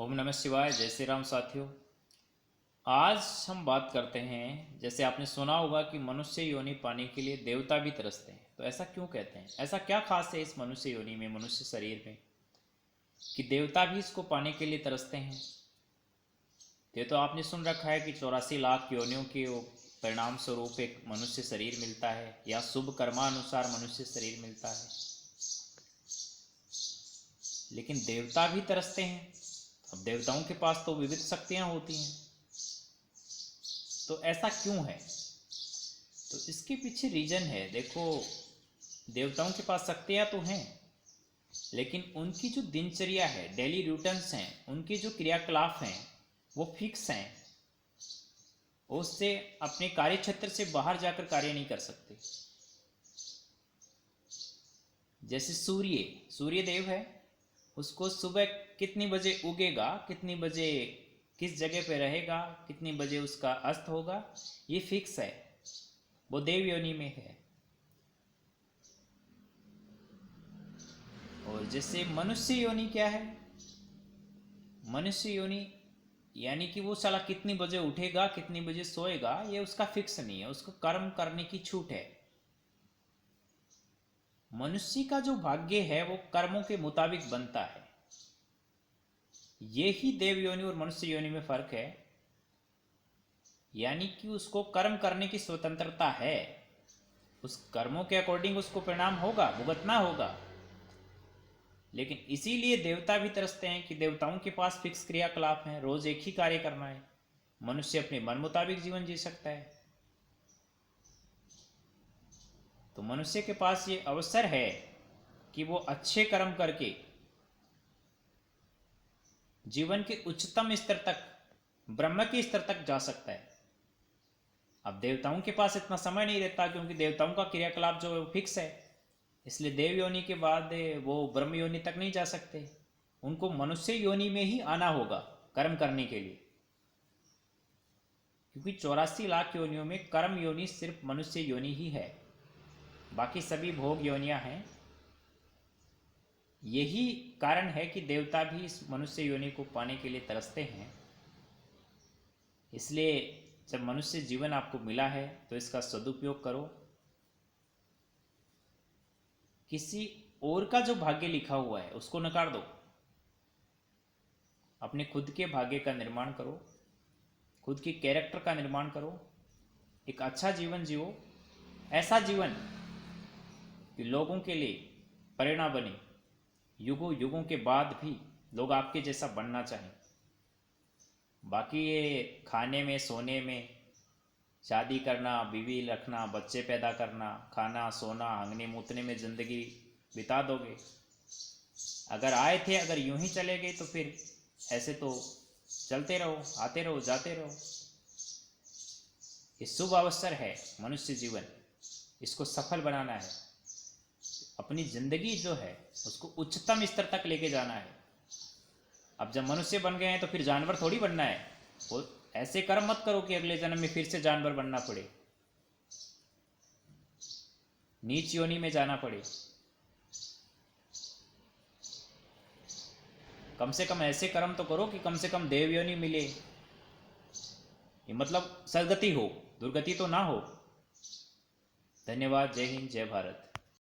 ओम नमः शिवाय। जय श्री राम साथियों। आज हम बात करते हैं, जैसे आपने सुना होगा कि मनुष्य योनि पाने के लिए देवता भी तरसते हैं। तो ऐसा क्यों कहते हैं? ऐसा क्या खास है इस मनुष्य योनि में, मनुष्य शरीर में, कि देवता भी इसको पाने के लिए तरसते हैं? ये तो आपने सुन रखा है कि 84 लाख योनियों के परिणाम स्वरूप एक मनुष्य शरीर मिलता है, या शुभ कर्मानुसार मनुष्य शरीर मिलता है। लेकिन देवता भी तरसते हैं। अब देवताओं के पास तो विविध शक्तियां होती हैं, तो ऐसा क्यों है? तो इसके पीछे रीजन है। देखो, देवताओं के पास शक्तियां तो हैं, लेकिन उनकी जो दिनचर्या है, डेली रूटीन्स हैं, उनके जो क्रियाकलाप हैं वो फिक्स हैं। उससे अपने कार्य क्षेत्र से बाहर जाकर कार्य नहीं कर सकते। जैसे सूर्य देव है, उसको सुबह कितनी बजे उगेगा, कितनी बजे किस जगह पे रहेगा, कितनी बजे उसका अस्त होगा, ये फिक्स है। वो देव योनि में है। और जैसे मनुष्य योनि क्या है? मनुष्य योनि यानी कि वो साला कितनी बजे उठेगा, कितनी बजे सोएगा, ये उसका फिक्स नहीं है। उसको कर्म करने की छूट है। मनुष्य का जो भाग्य है वो कर्मों के मुताबिक बनता है। ये ही देव योनि और मनुष्य योनि में फर्क है। यानी कि उसको कर्म करने की स्वतंत्रता है। उस कर्मों के अकॉर्डिंग उसको परिणाम होगा, भुगतना होगा। लेकिन इसीलिए देवता भी तरसते हैं कि देवताओं के पास फिक्स क्रियाकलाप हैं, रोज एक ही कार्य करना है। मनुष्य अपने मन मुताबिक जीवन जी सकता है। तो मनुष्य के पास ये अवसर है कि वो अच्छे कर्म करके जीवन के उच्चतम स्तर तक, ब्रह्म के स्तर तक जा सकता है। अब देवताओं के पास इतना समय नहीं रहता, क्योंकि देवताओं का क्रियाकलाप जो है वो फिक्स है। इसलिए देव योनि के बाद वो ब्रह्म योनि तक नहीं जा सकते। उनको मनुष्य योनि में ही आना होगा कर्म करने के लिए, क्योंकि 84 लाख योनियों में कर्म योनि सिर्फ मनुष्य योनि ही है। बाकी सभी भोग योनियां हैं। यही कारण है कि देवता भी इस मनुष्य योनि को पाने के लिए तरसते हैं। इसलिए जब मनुष्य जीवन आपको मिला है तो इसका सदुपयोग करो। किसी और का जो भाग्य लिखा हुआ है उसको नकार दो। अपने खुद के भाग्य का निर्माण करो, खुद की कैरेक्टर का निर्माण करो, एक अच्छा जीवन जियो। ऐसा जीवन कि लोगों के लिए प्रेरणा बने, युगों युगों के बाद भी लोग आपके जैसा बनना चाहें। बाकी ये खाने में, सोने में, शादी करना, बीवी रखना, बच्चे पैदा करना, खाना, सोना, हंगने मूतने में ज़िंदगी बिता दोगे। अगर आए थे, अगर यूं ही चले गए तो फिर ऐसे तो चलते रहो, आते रहो, जाते रहो। ये शुभ अवसर है मनुष्य जीवन, इसको सफल बनाना है। अपनी ज़िंदगी जो है उसको उच्चतम स्तर तक लेके जाना है। अब जब मनुष्य बन गए हैं तो फिर जानवर थोड़ी बनना है। वो ऐसे कर्म मत करो कि अगले जन्म में फिर से जानवर बनना पड़े, नीच योनि में जाना पड़े। कम से कम ऐसे कर्म तो करो कि कम से कम देव योनि मिले। ये मतलब सदगति हो, दुर्गति तो ना हो। धन्यवाद। जय हिंद, जय भारत।